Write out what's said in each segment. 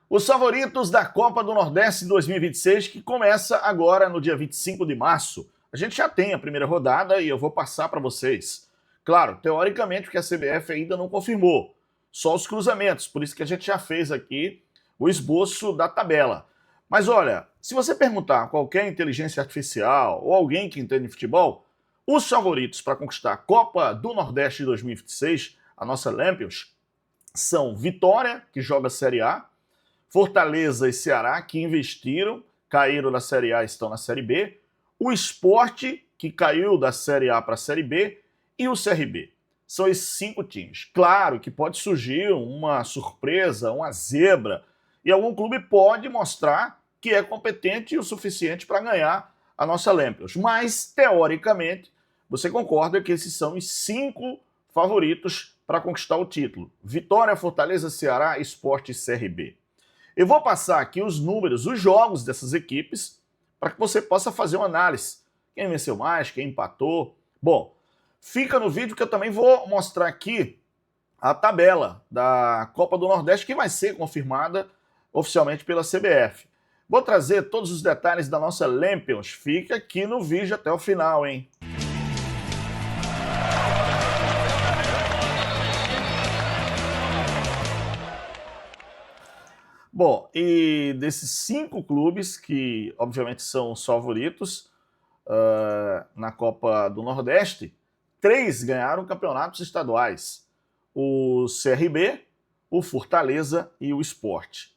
Os favoritos da Copa do Nordeste 2026, que começa agora no dia 25 de março. A gente já tem a primeira rodada e eu vou passar para vocês. Claro, teoricamente, porque a CBF ainda não confirmou, só os cruzamentos, por isso que a gente já fez aqui o esboço da tabela. Mas olha, se você perguntar a qualquer inteligência artificial ou alguém que entende de futebol, os favoritos para conquistar a Copa do Nordeste 2026, a nossa Lampions, são Vitória, que joga Série A, Fortaleza e Ceará, que investiram, caíram da Série A e estão na Série B, o Sport, que caiu da Série A para a Série B, e o CRB. São esses 5 times. Claro que pode surgir uma surpresa, uma zebra, e algum clube pode mostrar que é competente o suficiente para ganhar a nossa Lampions. Mas, teoricamente, você concorda que esses são os 5 favoritos para conquistar o título. Vitória, Fortaleza, Ceará, Sport e CRB. Eu vou passar aqui os números, os jogos dessas equipes, para que você possa fazer uma análise. Quem venceu mais, quem empatou. Bom, fica no vídeo que eu também vou mostrar aqui a tabela da Copa do Nordeste, que vai ser confirmada oficialmente pela CBF. Vou trazer todos os detalhes da nossa Lampions. Fica aqui no vídeo até o final, hein? Bom, e desses 5 clubes, que obviamente são os favoritos na Copa do Nordeste, 3 ganharam campeonatos estaduais. O CRB, o Fortaleza e o Sport.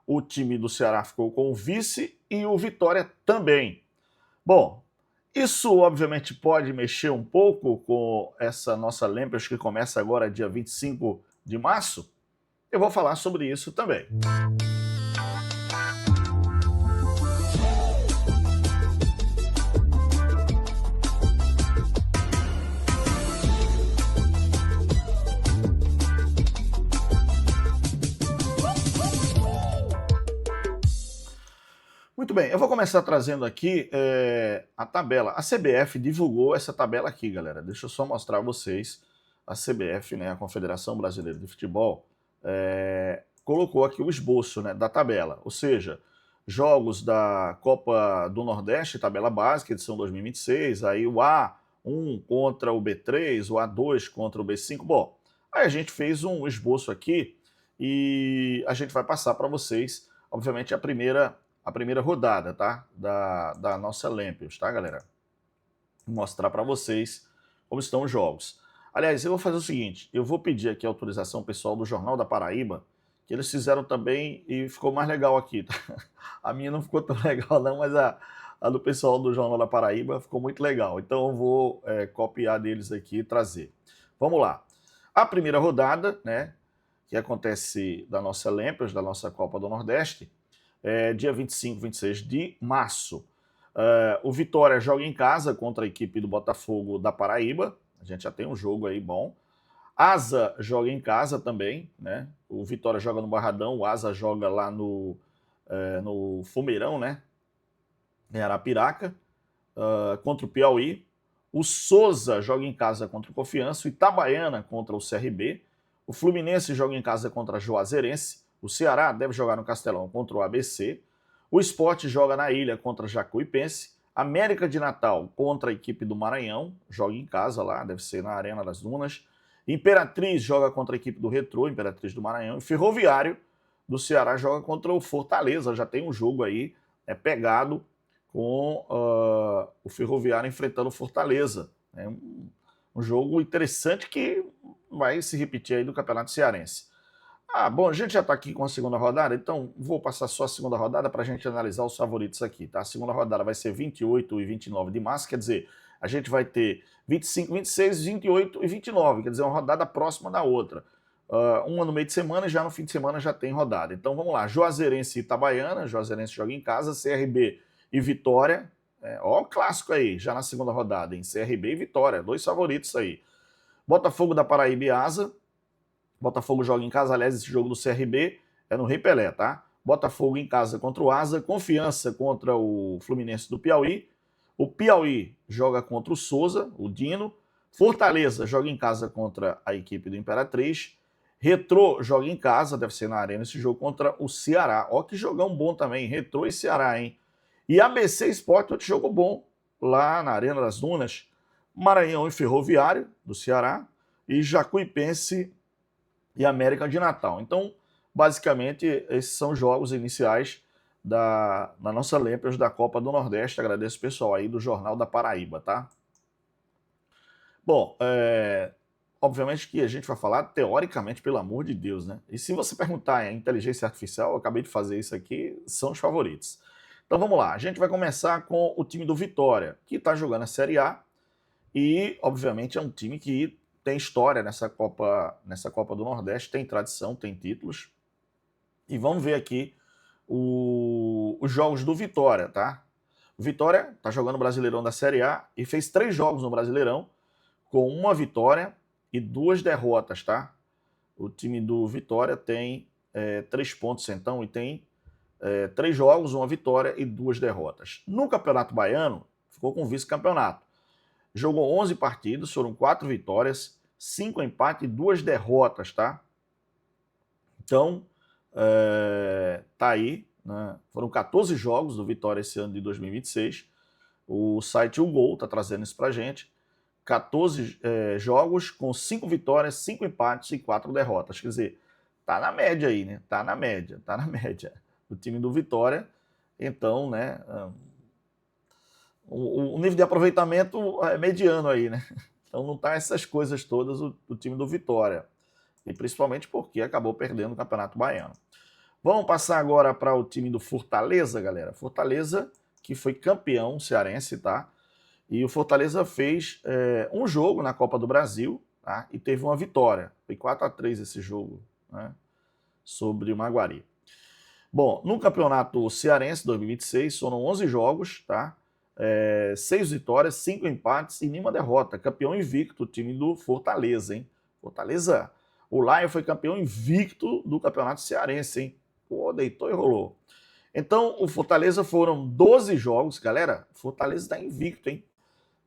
O time do Ceará ficou com o vice e o Vitória também. Bom, isso obviamente pode mexer um pouco com essa nossa Lampions que começa agora dia 25 de março. Eu vou falar sobre isso também. Muito bem, eu vou começar trazendo aqui a tabela. A CBF divulgou essa tabela aqui, galera. Deixa eu só mostrar a vocês. A CBF, né, a Confederação Brasileira de Futebol, colocou aqui o esboço, né, da tabela. Ou seja, jogos da Copa do Nordeste, tabela básica, edição 2026, aí o A1 contra o B3, o A2 contra o B5. Bom, aí a gente fez um esboço aqui e a gente vai passar para vocês, obviamente, a primeira rodada, tá? Da nossa Lampions, tá, galera? Vou mostrar para vocês como estão os jogos. Aliás, eu vou fazer o seguinte, eu vou pedir aqui a autorização pessoal do Jornal da Paraíba, que eles fizeram também e ficou mais legal aqui, tá? A minha não ficou tão legal não, mas a do pessoal do Jornal da Paraíba ficou muito legal. Então eu vou copiar deles aqui e trazer. Vamos lá. A primeira rodada, né, que acontece da nossa Lampions, da nossa Copa do Nordeste, dia 25, 26 de março. O Vitória joga em casa contra a equipe do Botafogo da Paraíba. A gente já tem um jogo aí bom. Asa joga em casa também, né? O Vitória joga no Barradão, o Asa joga lá no Fumeirão, né? Em Arapiraca, contra o Piauí. O Souza joga em casa contra o Confiança, o Itabaiana contra o CRB. O Fluminense joga em casa contra a Juazeirense. O Ceará deve jogar no Castelão contra o ABC. O Sport joga na Ilha contra a Jacuipense. América de Natal contra a equipe do Maranhão. Joga em casa lá, deve ser na Arena das Dunas. Imperatriz joga contra a equipe do Retrô, Imperatriz do Maranhão. E Ferroviário do Ceará joga contra o Fortaleza. Já tem um jogo aí pegado com o Ferroviário enfrentando o Fortaleza. É um jogo interessante que vai se repetir aí do Campeonato Cearense. Bom, a gente já está aqui com a segunda rodada, então vou passar só a segunda rodada para a gente analisar os favoritos aqui, tá? A segunda rodada vai ser 28 e 29 de março, quer dizer, a gente vai ter 25, 26, 28 e 29, quer dizer, uma rodada próxima da outra. Uma no meio de semana e já no fim de semana já tem rodada. Então vamos lá, Juazeirense e Itabaiana, Juazeirense joga em casa, CRB e Vitória, ó o clássico aí, já na segunda rodada, em CRB e Vitória, 2 favoritos aí. Botafogo da Paraíba e Asa. Botafogo joga em casa, aliás, esse jogo do CRB é no Rei Pelé, tá? Botafogo em casa contra o Asa, Confiança contra o Fluminense do Piauí, o Piauí joga contra o Souza, o Dino, Fortaleza joga em casa contra a equipe do Imperatriz, Retrô joga em casa, deve ser na Arena esse jogo contra o Ceará. Ó que jogão bom também, Retrô e Ceará, hein? E ABC Sport, outro jogo bom, lá na Arena das Dunas. Maranhão e Ferroviário, do Ceará, e Jacuipense e América de Natal. Então, basicamente, esses são os jogos iniciais da nossa Lampions da Copa do Nordeste. Agradeço o pessoal aí do Jornal da Paraíba, tá? Bom, obviamente que a gente vai falar teoricamente, pelo amor de Deus, né? E se você perguntar em inteligência artificial, eu acabei de fazer isso aqui, são os favoritos. Então vamos lá, a gente vai começar com o time do Vitória, que está jogando a Série A e, obviamente, é um time que tem história nessa Copa do Nordeste, tem tradição, tem títulos. E vamos ver aqui os jogos do Vitória, tá? O Vitória está jogando o Brasileirão da Série A e fez 3 jogos no Brasileirão, com 1 vitória e 2 derrotas, tá? O time do Vitória tem 3 pontos, então, e tem 3 jogos, 1 vitória e 2 derrotas. No Campeonato Baiano, ficou com vice-campeonato. Jogou 11 partidas, foram 4 vitórias, 5 empates e 2 derrotas, tá? Então, tá aí, né? Foram 14 jogos do Vitória esse ano de 2026. O site O Gol tá trazendo isso pra gente. 14 jogos com 5 vitórias, 5 empates e 4 derrotas. Quer dizer, tá na média aí, né? Tá na média. O time do Vitória, então, né? O nível de aproveitamento é mediano aí, né? Então não tá essas coisas todas o time do Vitória. E principalmente porque acabou perdendo o Campeonato Baiano. Vamos passar agora para o time do Fortaleza, galera. Fortaleza, que foi campeão cearense, tá? E o Fortaleza fez um jogo na Copa do Brasil, tá? E teve uma vitória. Foi 4-3 esse jogo, né? Sobre o Maguari. Bom, no Campeonato Cearense 2026 foram 11 jogos, tá? 6 vitórias, 5 empates e nenhuma derrota. Campeão invicto, o time do Fortaleza, hein? Fortaleza, o Lion foi campeão invicto do Campeonato Cearense, hein? Pô, deitou e rolou. Então, o Fortaleza foram 12 jogos, galera. Fortaleza está invicto, hein?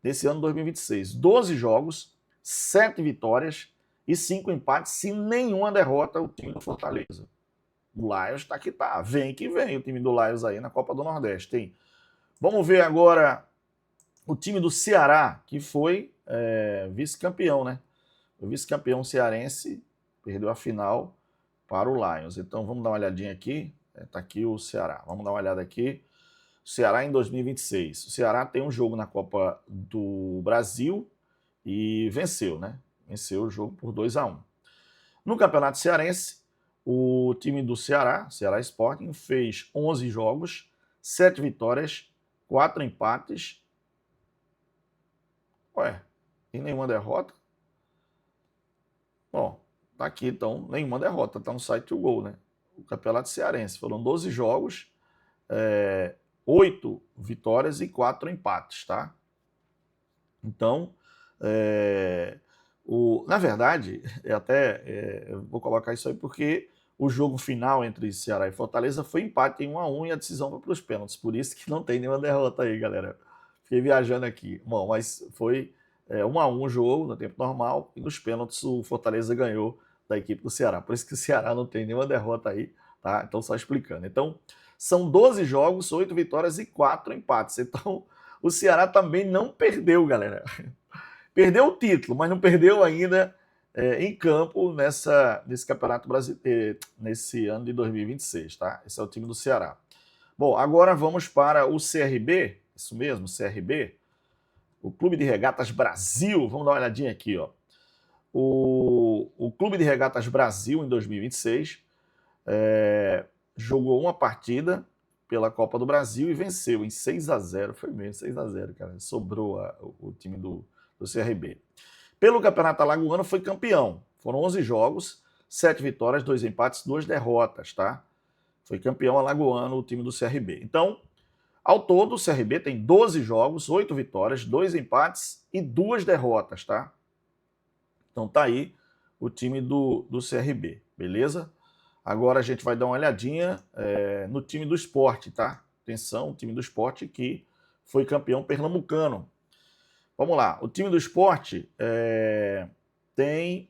Desse ano 2026. 12 jogos, 7 vitórias e 5 empates e nenhuma derrota o time do Fortaleza. O Lions tá que tá. Vem que vem o time do Lions aí na Copa do Nordeste, hein? Vamos ver agora o time do Ceará, que foi vice-campeão, né? O vice-campeão cearense perdeu a final para o Lions. Então vamos dar uma olhadinha aqui. Tá aqui o Ceará. Vamos dar uma olhada aqui. O Ceará em 2026. O Ceará tem um jogo na Copa do Brasil e venceu, né? Venceu o jogo por 2-1. No Campeonato Cearense, o time do Ceará, Ceará Sporting, fez 11 jogos, 7 vitórias, 4 empates. Ué, e nenhuma derrota? Bom, tá aqui então, nenhuma derrota, tá no site do Gol, né? O Campeonato Cearense, foram 12 jogos, 8 vitórias e 4 empates, tá? Então, na verdade, eu vou colocar isso aí porque o jogo final entre Ceará e Fortaleza foi empate em 1-1 e a decisão foi para os pênaltis. Por isso que não tem nenhuma derrota aí, galera. Fiquei viajando aqui. Bom, mas foi 1-1 o jogo no tempo normal e nos pênaltis o Fortaleza ganhou da equipe do Ceará. Por isso que o Ceará não tem nenhuma derrota aí, tá? Então, só explicando. Então, são 12 jogos, 8 vitórias e 4 empates. Então, o Ceará também não perdeu, galera. Perdeu o título, mas não perdeu ainda em campo nesse Campeonato Brasileiro, nesse ano de 2026, tá? Esse é o time do Ceará. Bom, agora vamos para o CRB, isso mesmo, CRB, o Clube de Regatas Brasil. Vamos dar uma olhadinha aqui, ó. O Clube de Regatas Brasil, em 2026, jogou uma partida pela Copa do Brasil e venceu em 6-0. Foi mesmo, 6-0, cara. Sobrou o time do CRB. Pelo Campeonato Alagoano foi campeão. Foram 11 jogos, 7 vitórias, 2 empates, 2 derrotas, tá? Foi campeão alagoano o time do CRB. Então, ao todo, o CRB tem 12 jogos, 8 vitórias, 2 empates e 2 derrotas, tá? Então tá aí o time do CRB, beleza? Agora a gente vai dar uma olhadinha no time do Sport, tá? Atenção, o time do Sport que foi campeão pernambucano. Vamos lá, o time do Sport tem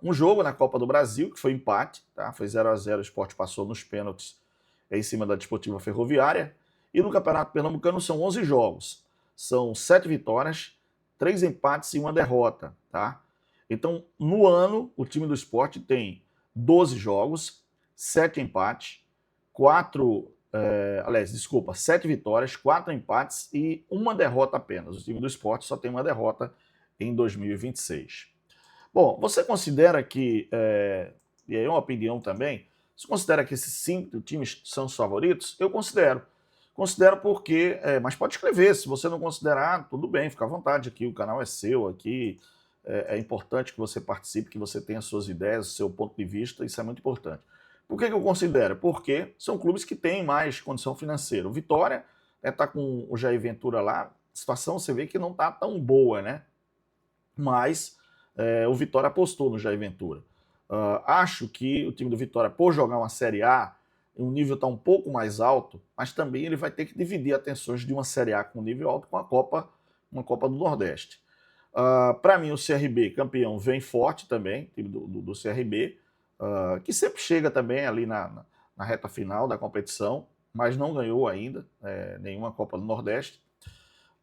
um jogo na Copa do Brasil, que foi empate, tá? Foi 0-0, o Sport passou nos pênaltis em cima da Desportiva Ferroviária. E no Campeonato Pernambucano são 11 jogos. São 7 vitórias, 3 empates e 1 derrota, tá? Então, no ano, o time do Sport tem 12 jogos, 7 empates, 7 vitórias, 4 empates e 1 derrota apenas. O time do Sport só tem 1 derrota em 2026. Bom, você considera que, e aí é uma opinião também, você considera que esses 5 times são os favoritos? Eu considero. Considero porque, mas pode escrever, se você não considerar, tudo bem, fica à vontade aqui, o canal é seu, aqui é importante que você participe, que você tenha suas ideias, seu ponto de vista, isso é muito importante. Por que eu considero? Porque são clubes que têm mais condição financeira. O Vitória tá com o Jair Ventura lá, a situação você vê que não está tão boa, né? Mas o Vitória apostou no Jair Ventura. Acho que o time do Vitória, por jogar uma Série A, o nível está um pouco mais alto, mas também ele vai ter que dividir atenções de uma Série A com nível alto com uma Copa do Nordeste. Para mim, o CRB, campeão, vem forte também, time do CRB, que sempre chega também ali na reta final da competição, mas não ganhou ainda nenhuma Copa do Nordeste.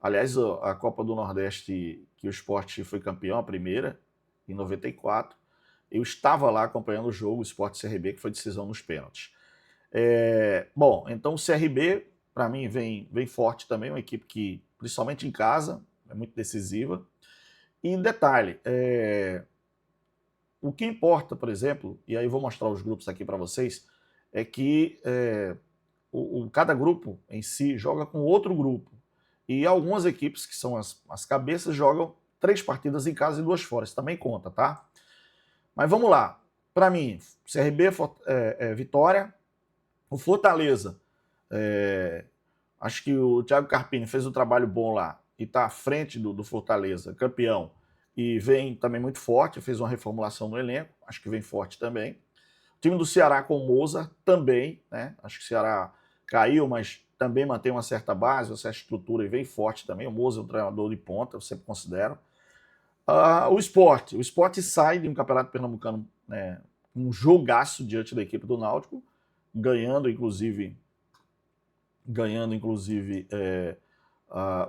Aliás, a Copa do Nordeste, que o Sport foi campeão, a primeira, em 94, eu estava lá acompanhando o jogo, o Sport CRB, que foi decisão nos pênaltis. Bom, então o CRB, para mim, vem forte também, uma equipe que, principalmente em casa, é muito decisiva. E detalhe, o que importa, por exemplo, e aí vou mostrar os grupos aqui para vocês, é que cada grupo em si joga com outro grupo. E algumas equipes, que são as cabeças, jogam 3 partidas em casa e 2 fora. Isso também conta, tá? Mas vamos lá. Para mim, CRB, Vitória. O Fortaleza, acho que o Thiago Carpini fez um trabalho bom lá e está à frente do Fortaleza, campeão. E vem também muito forte, fez uma reformulação no elenco, acho que vem forte também. O time do Ceará com o Moza também, né? Acho que o Ceará caiu, mas também mantém uma certa base, uma certa estrutura e vem forte também. O Moza é um treinador de ponta, eu sempre considero. O Sport sai de um campeonato pernambucano, né, um jogaço diante da equipe do Náutico, ganhando inclusive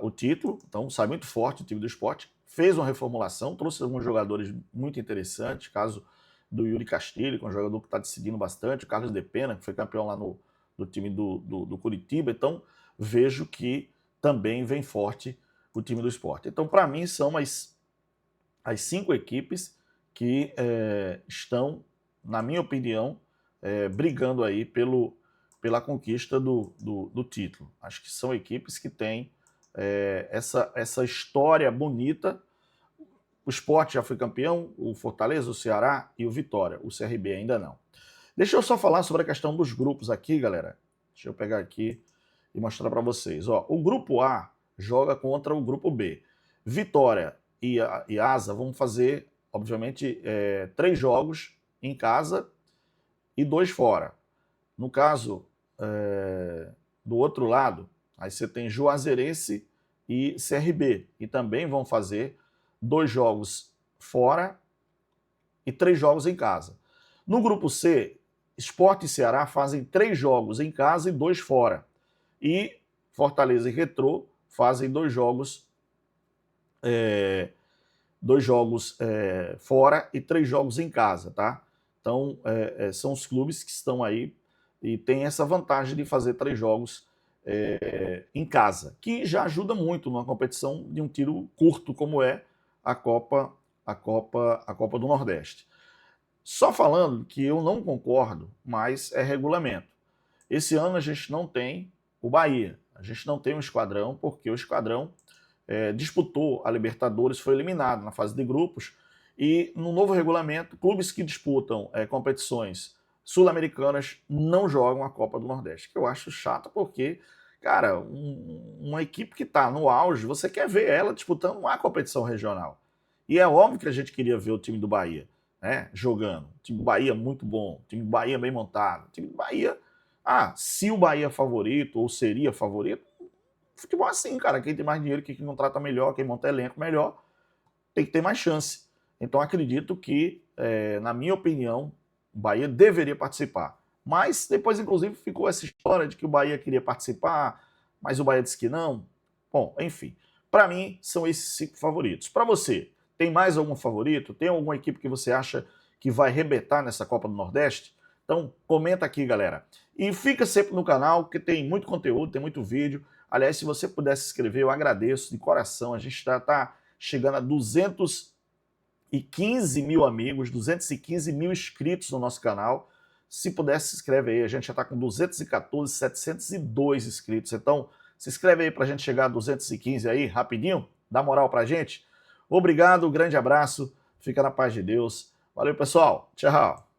o título. Então sai muito forte o time do Sport. Fez uma reformulação, trouxe alguns jogadores muito interessantes, caso do Yuri Castilho, que é um jogador que está decidindo bastante, o Carlos De Pena, que foi campeão lá no time do Curitiba. Então vejo que também vem forte o time do Sport. Então, para mim, são as 5 equipes que estão, na minha opinião, brigando aí pela conquista do título. Acho que são equipes que têm essa história bonita. O Sport já foi campeão, o Fortaleza, o Ceará e o Vitória. O CRB ainda não. Deixa eu só falar sobre a questão dos grupos aqui, galera. Deixa eu pegar aqui e mostrar para vocês. O grupo A joga contra o grupo B. Vitória e Asa vão fazer, obviamente, 3 jogos em casa e 2 fora. No caso, do outro lado, aí você tem Juazeirense e CRB, e também vão fazer 2 jogos fora e 3 jogos em casa. No grupo C, Sport e Ceará fazem 3 jogos em casa e 2 fora. E Fortaleza e Retrô fazem 2 jogos fora e 3 jogos em casa, tá? Então, são os clubes que estão aí e tem essa vantagem de fazer 3 jogos em casa, que já ajuda muito numa competição de um tiro curto, como é a Copa do Nordeste. Só falando que eu não concordo, mas é regulamento. Esse ano a gente não tem o Bahia, a gente não tem um esquadrão, porque o esquadrão disputou a Libertadores, foi eliminado na fase de grupos, e no novo regulamento, clubes que disputam competições sul-americanas não jogam a Copa do Nordeste, que eu acho chato, porque, cara, uma equipe que está no auge, você quer ver ela disputando uma competição regional. E é óbvio que a gente queria ver o time do Bahia, né, jogando. O time do Bahia muito bom, o time do Bahia bem montado. O time do Bahia, se o Bahia é favorito ou seria favorito, futebol é assim, cara. Quem tem mais dinheiro, quem contrata melhor, quem monta elenco melhor, tem que ter mais chance. Então acredito que, na minha opinião, o Bahia deveria participar. Mas depois, inclusive, ficou essa história de que o Bahia queria participar, mas o Bahia disse que não. Bom, enfim. Para mim, são esses 5 favoritos. Para você, tem mais algum favorito? Tem alguma equipe que você acha que vai arrebentar nessa Copa do Nordeste? Então, comenta aqui, galera. E fica sempre no canal, porque tem muito conteúdo, tem muito vídeo. Aliás, se você puder se inscrever, eu agradeço de coração. A gente está chegando a 215 mil amigos, 215 mil inscritos no nosso canal. Se puder, se inscreve aí. A gente já está com 214, 702 inscritos. Então, se inscreve aí para a gente chegar a 215 aí, rapidinho. Dá moral para a gente. Obrigado, grande abraço. Fica na paz de Deus. Valeu, pessoal. Tchau.